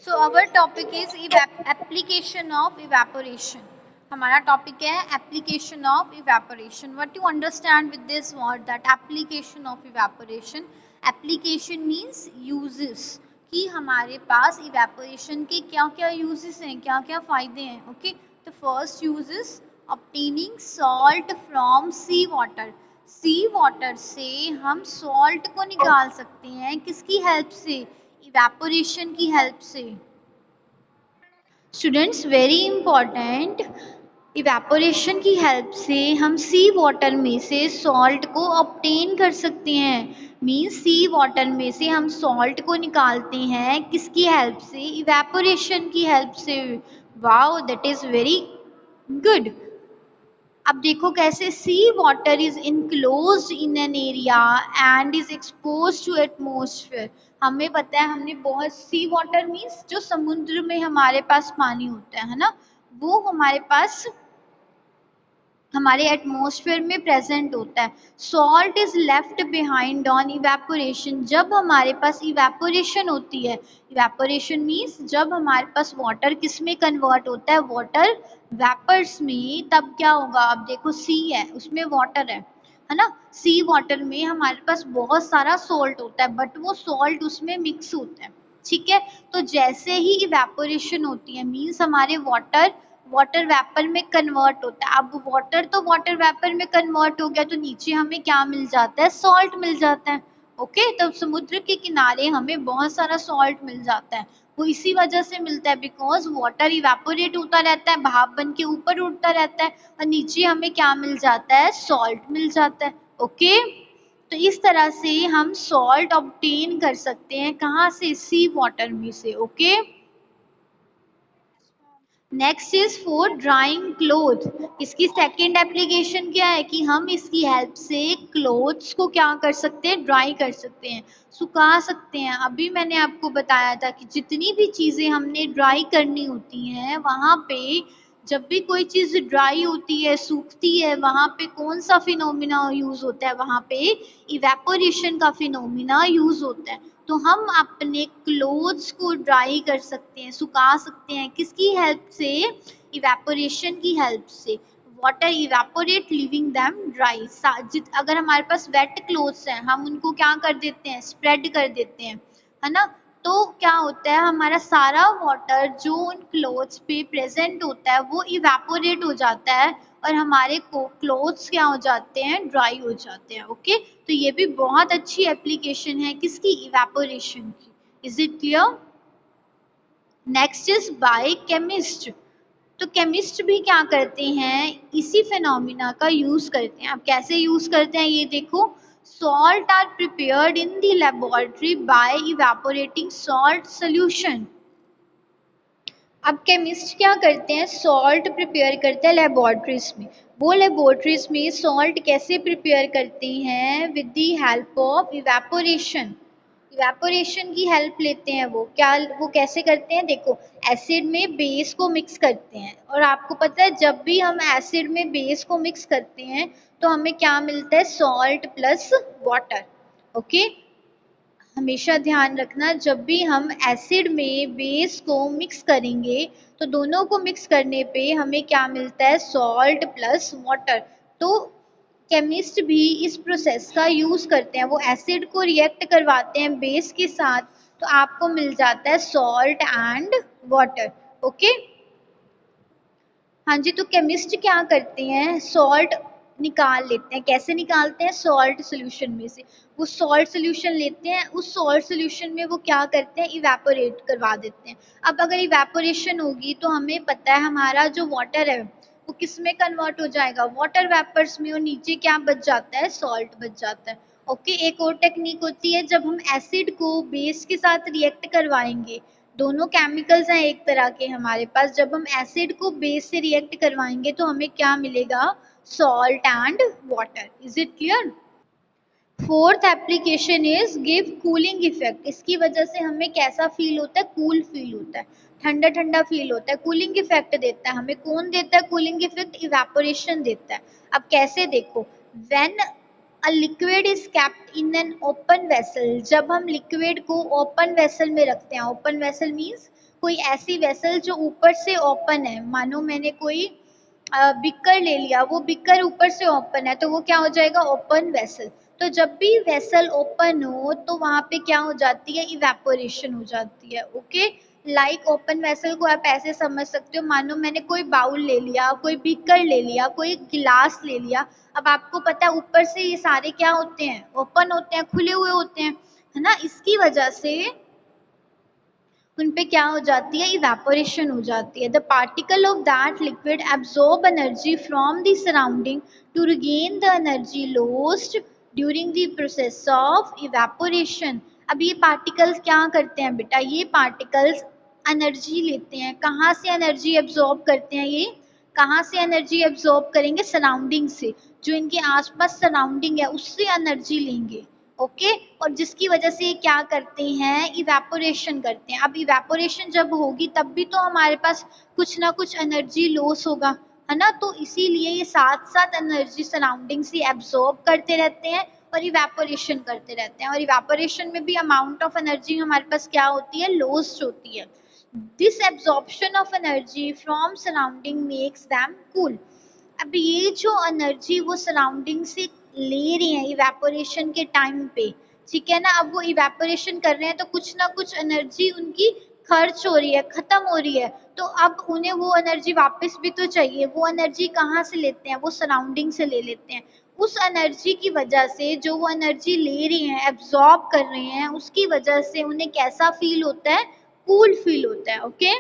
So our topic is application of evaporation. हमारा topic है application of evaporation. What you understand with this word that application of evaporation? Application means uses कि हमारे पास evaporation के क्या क्या uses हैं, क्या क्या फायदे हैं. Okay, the first use is obtaining salt from sea water. Sea water से हम सॉल्ट को निकाल सकते हैं किसकी हेल्प से? इवेपोरेशन की हेल्प से. स्टूडेंट्स वेरी इंपॉर्टेंट, इवेपोरेशन की हेल्प से हम सी वाटर में से सॉल्ट को ऑब्टेन कर सकते हैं. मीन्स सी वाटर में से हम सॉल्ट को निकालते हैं किसकी हेल्प से? इवेपोरेशन की हेल्प से. Wow, that is very good. अब देखो कैसे sea water is enclosed in an area and is exposed to atmosphere. हमें पता है, हमने बहुत सी वाटर मीन्स जो समुद्र में हमारे पास पानी होता है ना, वो हमारे पास हमारे एटमॉस्फेयर में प्रेजेंट होता है. Salt is left behind on evaporation. जब हमारे पास इवेपोरेशन होती है, इवेपोरेशन मीन्स जब हमारे पास वाटर किस में कन्वर्ट होता है? वाटर वेपर्स में. तब क्या होगा? अब देखो सी है, उसमें वाटर है ना. सी वाटर में हमारे पास बहुत सारा सॉल्ट होता है, बट वो सॉल्ट उसमें मिक्स होता है. ठीक है, तो जैसे ही इवेपोरेशन होती है मीन्स हमारे वाटर वेपर में कन्वर्ट होता है. अब वाटर तो वाटर वेपर में कन्वर्ट हो गया, तो नीचे हमें क्या मिल जाता है? सॉल्ट मिल जाता है. ओके, तो समुद्र के किनारे हमें बहुत सारा सॉल्ट मिल जाता है. वो इसी वजह से मिलता है बिकॉज वाटर इवेपोरेट होता रहता है, भाप बन के ऊपर उड़ता रहता है, और नीचे हमें क्या मिल जाता है? सॉल्ट मिल जाता है. ओके, तो इस तरह से हम सॉल्ट ऑब्टेन कर सकते हैं. कहाँ से? सी वाटर में से. Okay, next is for drawing cloth. इसकी सेकेंड एप्लीकेशन क्या है कि हम इसकी हेल्प से क्लोथ्स को क्या कर सकते हैं? ड्राई कर सकते हैं, सुखा सकते हैं. अभी मैंने आपको बताया था कि जितनी भी चीज़ें हमने ड्राई करनी होती हैं, वहाँ पे जब भी कोई चीज़ ड्राई होती है, सूखती है, वहाँ पे कौन सा फिनोमिना यूज़ होता है? वहाँ पे इवेपोरेशन का फिनोमिना यूज़ होता है. तो हम अपने क्लोथ्स को ड्राई कर सकते हैं, सुखा सकते हैं किसकी हेल्प से? इवेपोरेशन की हेल्प से. Water evaporate living them dry. अगर हमारे पास वेट क्लोथ्स हैं, हम उनको क्या कर देते हैं? स्प्रेड कर देते हैं, है ना. तो क्या होता है? हमारा सारा वाटर जो उन क्लोथ्स पे प्रेजेंट होता है वो इवेपोरेट हो जाता है, और हमारे क्लोथ्स क्या हो जाते हैं? ड्राई हो जाते हैं. ओके, तो ये भी बहुत अच्छी एप्लीकेशन है किसकी? इवेपोरेशन की. Is it clear? Next is by chemist. तो केमिस्ट भी क्या करते हैं? इसी फिनोमिना का यूज करते हैं. अब कैसे यूज करते हैं ये देखो. Salt are prepared in the laboratory by evaporating salt solution. अब केमिस्ट क्या करते हैं? सॉल्ट प्रिपेयर करते हैं लेबोरेटरीज में. वो लेबोरेटरीज में सॉल्ट कैसे प्रिपेयर करते हैं? With the help of evaporation. Evaporation की हेल्प लेते हैं. वो कैसे करते हैं? देखो, एसिड में बेस को मिक्स करते हैं, और आपको पता है जब भी हम एसिड में बेस को मिक्स करते हैं तो हमें क्या मिलता है? Salt plus water. ओके, हमेशा ध्यान रखना, जब भी हम एसिड में बेस को मिक्स करेंगे तो दोनों को मिक्स करने पे हमें क्या मिलता है? Salt plus water. तो केमिस्ट भी इस प्रोसेस का यूज करते हैं. वो एसिड को रिएक्ट करवाते हैं बेस के साथ, तो आपको मिल जाता है सॉल्ट एंड वाटर. ओके, हाँ जी. तो केमिस्ट क्या करते हैं? सॉल्ट निकाल लेते हैं. कैसे निकालते हैं? सॉल्ट सोल्यूशन में से. वो सॉल्ट सोल्यूशन लेते हैं, उस सॉल्ट सोल्यूशन में वो क्या करते हैं? इवेपोरेट करवा देते हैं. अब अगर इवेपोरेशन होगी तो हमें पता है हमारा जो वाटर है वो किस में कन्वर्ट हो जाएगा? वाटर वेपर्स में, और नीचे क्या बच जाता है? सॉल्ट बच जाता है. ओके, एक और टेक्निक होती है जब हम एसिड को बेस के साथ रिएक्ट करवाएंगे. दोनों केमिकल्स हैं एक तरह के हमारे पास. जब हम एसिड को बेस से रिएक्ट करवाएंगे तो हमें क्या मिलेगा? Salt and water. Is it clear? Fourth application is give cooling effect. इसकी वजह से हमें कैसा फील होता है? कूल फील होता है, ठंडा ठंडा फील होता है. कूलिंग इफेक्ट देता है हमें. कौन देता है कूलिंग इफेक्ट? इवेपोरेशन देता है. अब कैसे? देखो, when a liquid is kept in an open vessel, जब हम लिक्विड को ओपन वेसल में रखते हैं, ओपन वेसल मीन्स कोई ऐसी वेसल जो ऊपर से ओपन है, मानो मैंने कोई बिकर ले लिया, वो बिकर ऊपर से ओपन है तो वो क्या हो जाएगा, ओपन वेसल। तो जब भी वेसल ओपन हो तो वहां पे क्या हो जाती है, इवेपोरेशन हो जाती है। ओके, लाइक ओपन वेसल को आप ऐसे समझ सकते हो, मानो मैंने कोई बाउल ले लिया, कोई बीकर ले लिया, कोई गिलास ले लिया। अब आपको पता है ऊपर से ये सारे क्या होते हैं, ओपन होते हैं, खुले हुए होते हैं, है ना, इसकी वजह से उन पे क्या हो जाती है, इवेपोरेशन हो जाती है। The particle of that liquid absorb energy from the surrounding to regain the energy lost during the process of evaporation. अब ये पार्टिकल्स क्या करते हैं बेटा, ये पार्टिकल्स एनर्जी लेते हैं, कहाँ से एनर्जी एब्जॉर्ब करते हैं, ये कहाँ से एनर्जी एब्जॉर्ब करेंगे, सराउंडिंग से, जो इनके आसपास सराउंडिंग है उससे एनर्जी लेंगे। ओके, और जिसकी वजह से ये क्या करते हैं, इवेपोरेशन करते हैं। अब इवेपोरेशन जब होगी तब भी तो हमारे पास कुछ ना कुछ एनर्जी लॉस होगा, है ना, तो इसीलिए ये साथ साथ एनर्जी सराउंडिंग से एब्जॉर्ब करते रहते हैं और इवेपोरेशन करते रहते हैं, और इवेपोरेशन में भी अमाउंट ऑफ एनर्जी हमारे पास क्या होती है, लॉस्ट होती है। This absorption of energy from surrounding makes them cool. अब ये जो एनर्जी वो सराउंडिंग से ले रही है इवेपोरेशन के टाइम पे, ठीक है ना, अब वो इवेपोरेशन कर रहे हैं तो कुछ ना कुछ एनर्जी उनकी खर्च हो रही है, खत्म हो रही है, तो अब उन्हें वो एनर्जी वापस भी तो चाहिए। वो एनर्जी कहाँ से लेते हैं, वो सराउंडिंग से ले लेते हैं। उस एनर्जी की वजह से, जो वो एनर्जी ले रही हैं, एब्जॉर्ब कर रहे हैं, उसकी वजह से उन्हें कैसा फील होता है, कूल फील होता है। ओके,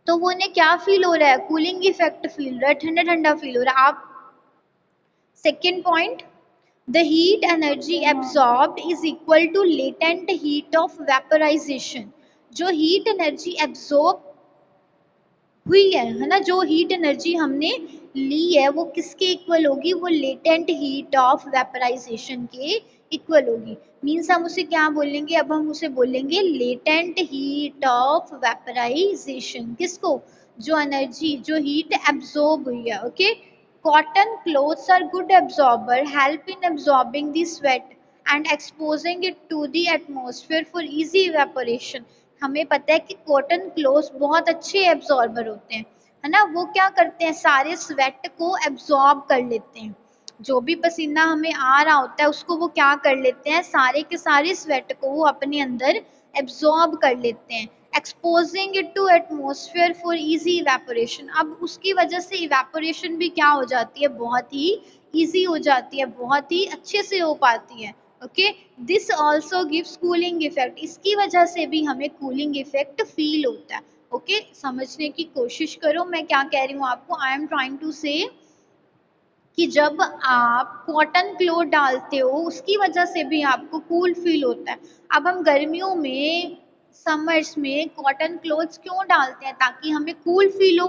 तो वो उन्हें क्या फील हो रहा है, कूलिंग इफेक्ट फील हो रहा है, ठंडा ठंडा फील हो रहा है। आप second point, the heat energy absorbed is equal to latent heat of vaporization। जो हीट एनर्जी एब्जॉर्ब हुई है ना, जो हीट एनर्जी हमने ली है वो किसके इक्वल होगी, वो लेटेंट हीट ऑफ वेपराइजेशन के इक्वल होगी। मीन्स हम उसे क्या बोलेंगे, अब हम उसे बोलेंगे लेटेंट हीट ऑफ वेपराइजेशन। किसको, जो एनर्जी, जो हीट एब्जॉर्ब हुई है। Okay, cotton clothes are good absorber, help in absorbing the sweat and exposing it to the atmosphere for easy evaporation. हमें पता है कि कॉटन क्लोथ्स बहुत अच्छे एब्जॉर्बर होते हैं, है ना, वो क्या करते हैं, सारे स्वेट को एब्जॉर्ब कर लेते हैं। जो भी पसीना हमें आ रहा होता है उसको वो क्या कर लेते हैं, सारे के सारे स्वेट को वो अपने अंदर एब्जॉर्ब कर लेते हैं, exposing it to atmosphere for easy evaporation. अब उसकी वजह से इवेपोरेशन भी क्या हो जाती है, बहुत ही ईजी हो जाती है, बहुत ही अच्छे से हो पाती है। Okay, this also gives cooling effect, इसकी वजह से भी हमें कूलिंग इफेक्ट फील होता है। ओके, समझने की कोशिश करो मैं क्या कह रही हूँ आपको। आई एम ट्राइंग टू से कि जब आप कॉटन क्लोथ डालते हो उसकी वजह से भी आपको कूल फील होता है। अब हम गर्मियों में, समर्स में कॉटन क्लोथ्स क्यों डालते हैं, ताकि हमें कूल फील हो,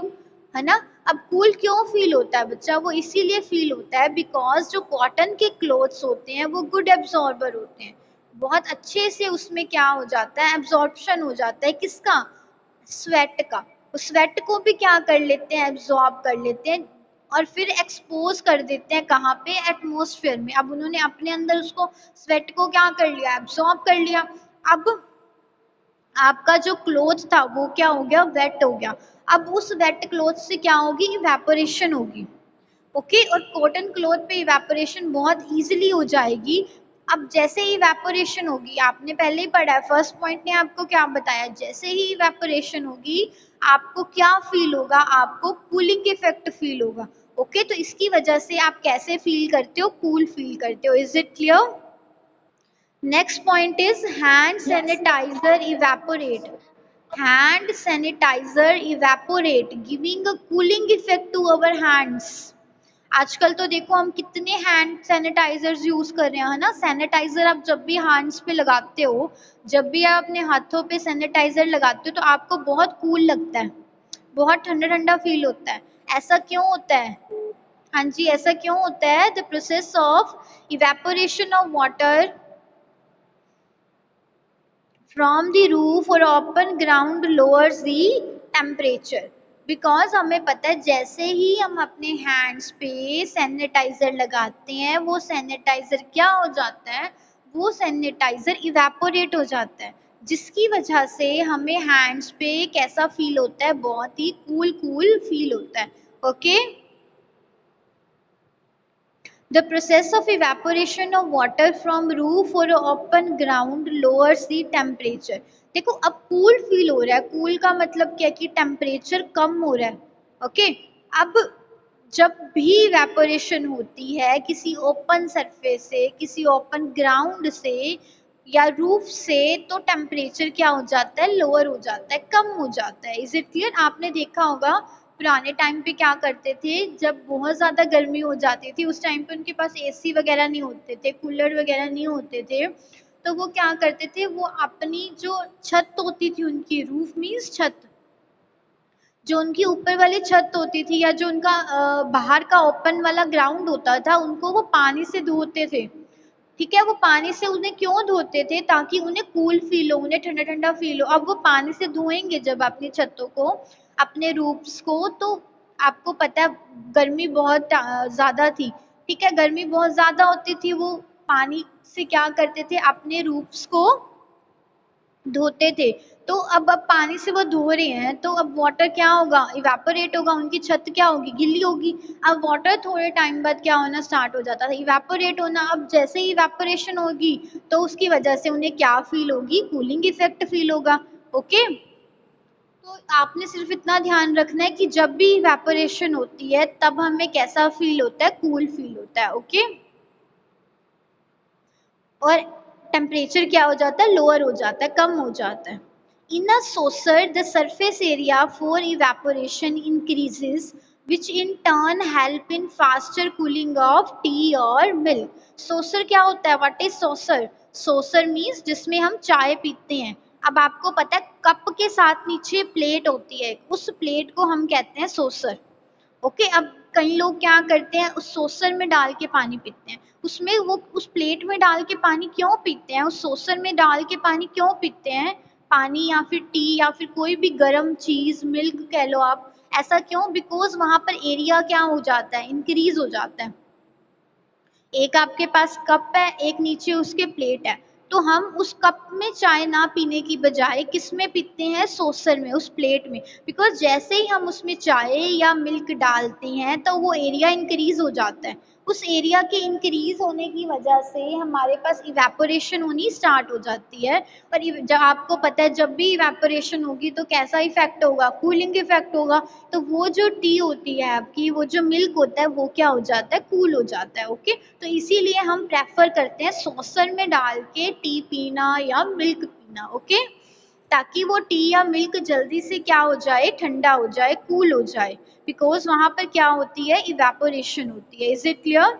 है ना। अब कूल क्यों फील होता है बच्चा, वो इसीलिए फील होता है बिकॉज जो कॉटन के क्लोथ्स होते हैं वो गुड एब्जॉर्बर होते हैं, बहुत अच्छे से उसमें क्या हो जाता है, एब्जॉर्प्शन हो जाता है, किसका, स्वेट का। उस स्वेट को भी क्या कर लेते हैं, एब्जॉर्ब कर लेते हैं और फिर एक्सपोज कर देते हैं, कहाँ पे, एटमॉस्फेयर में। अब उन्होंने अपने अंदर उसको, स्वेट को क्या कर लिया, एब्जॉर्ब कर लिया। अब आपका जो क्लोथ था वो क्या हो गया, वेट हो गया। अब उस वेट क्लोथ से क्या होगी, इवेपोरेशन होगी। ओके, और कॉटन क्लोथ पे इवेपोरेशन बहुत इजीली हो जाएगी। अब जैसे ही इवेपोरेशन होगी, आपने पहले ही पढ़ा है, फर्स्ट पॉइंट ने आपको क्या बताया, जैसे ही इवेपोरेशन होगी आपको क्या फील होगा, आपको कूलिंग इफेक्ट फील होगा। ओके, तो इसकी वजह से आप कैसे फील करते हो, कूल फील करते हो। Is it clear? Next point is hand sanitizer evaporate. Hand sanitizer evaporate giving a cooling effect to our hands. आजकल तो देखो हम कितने हैंड सैनिटाइजर्स यूज कर रहे हैं, है ना। सैनिटाइजर आप जब भी हैंड्स पे लगाते हो, जब भी आप अपने हाथों पे सैनिटाइजर लगाते हो तो आपको बहुत कूल लगता है, बहुत ठंडा ठंडा फील होता है। ऐसा क्यों होता है, हाँ जी, ऐसा क्यों होता है, the process of evaporation of water from the roof or open ground lowers the temperature। Because हमें पता है जैसे ही हम अपने हैंड्स पे सैनिटाइजर लगाते हैं वो सैनिटाइजर क्या हो जाता है, वो सैनिटाइजर इवेपोरेट हो जाता है, जिसकी वजह से हमें हैंड्स पे कैसा फील होता है, बहुत ही कूल कूल फील होता है। Okay, the process of evaporation of water from roof or open ground lowers the temperature। देखो अब कूल फील हो रहा है, कूल का मतलब क्या है कि टेम्परेचर कम हो रहा है। ओके, अब जब भी इवेपोरेशन होती है किसी ओपन सरफेस से, किसी ओपन ग्राउंड से या रूफ से, तो टेम्परेचर क्या हो जाता है, लोअर हो जाता है, कम हो जाता है। Is it clear? आपने देखा होगा पुराने टाइम पे क्या करते थे, जब बहुत ज्यादा गर्मी हो जाती थी उस टाइम पे उनके पास एसी वगैरह नहीं होते थे, कूलर वगैरह नहीं होते थे, तो वो क्या करते थे, वो अपनी जो छत होती थी उनकी, रूफ मीन्स छत, जो उनकी ऊपर वाली छत होती थी या जो उनका बाहर का ओपन वाला ग्राउंड होता था, उनको वो पानी से धोते थे। ठीक है, वो पानी से उन्हें क्यों धोते थे, ताकि उन्हें कूल फील हो, उन्हें ठंडा ठंडा फील हो। अब वो पानी से धोएंगे जब अपनी छतों को, अपने रूफ्स को, तो आपको पता है गर्मी बहुत ज्यादा थी। ठीक है, गर्मी बहुत ज्यादा होती थी, वो पानी से क्या करते थे, अपने रूफ्स को धोते थे। तो अब पानी से वो धो रहे हैं, तो अब वाटर क्या होगा, इवेपोरेट होगा, उनकी छत क्या होगी, गीली होगी। अब वाटर थोड़े टाइम बाद क्या होना स्टार्ट हो जाता था, इवेपोरेट होना। अब जैसे ही इवेपोरेशन होगी तो उसकी वजह से उन्हें क्या फील होगी, कूलिंग इफेक्ट फील होगा। ओके, तो आपने सिर्फ इतना ध्यान रखना है कि जब भी इवेपोरेशन होती है तब हमें कैसा फील होता है, कूल फील होता है। ओके, और टेम्परेचर क्या हो जाता है, लोअर हो जाता है, कम हो जाता है। इन अ saucer the surface area for evaporation increases, which in turn help in faster cooling of tea or milk। saucer क्या होता है, what is saucer? saucer means जिसमें हम चाय पीते हैं। अब आपको पता है कप के साथ नीचे प्लेट होती है, उस प्लेट को हम कहते हैं saucer। ओके, अब कई लोग क्या करते हैं, उस सोसर में डाल के पानी पीते हैं, उसमें वो उस प्लेट में डाल के पानी क्यों पीते हैं, उस सोसर में डाल के पानी क्यों पीते हैं, पानी या फिर टी या फिर कोई भी गर्म चीज, मिल्क कह लो आप, ऐसा क्यों, बिकॉज वहां पर एरिया क्या हो जाता है, इंक्रीज हो जाता है। एक आपके पास कप है, एक नीचे उसके प्लेट है, तो हम उस कप में चाय ना पीने की बजाय किस में पीते हैं, सोसर में, उस प्लेट में। बिकॉज जैसे ही हम उसमें चाय या मिल्क डालते हैं तो वो एरिया इंक्रीज हो जाता है, उस एरिया के इंक्रीज होने की वजह से हमारे पास इवेपोरेशन होनी स्टार्ट हो जाती है। और जब आपको पता है जब भी इवेपोरेशन होगी तो कैसा इफेक्ट होगा, कूलिंग इफेक्ट होगा। तो वो जो टी होती है आपकी, वो जो मिल्क होता है वो क्या हो जाता है, कूल हो जाता है। ओके, तो इसीलिए हम प्रेफर करते हैं सॉसर में डाल के टी पीना या मिल्क पीना। ओके, ताकि वो टी या मिल्क जल्दी से क्या हो जाए, ठंडा हो जाए, कूल हो जाए, बिकॉज वहां पर क्या होती है, इवेपोरेशन होती है। Is it clear?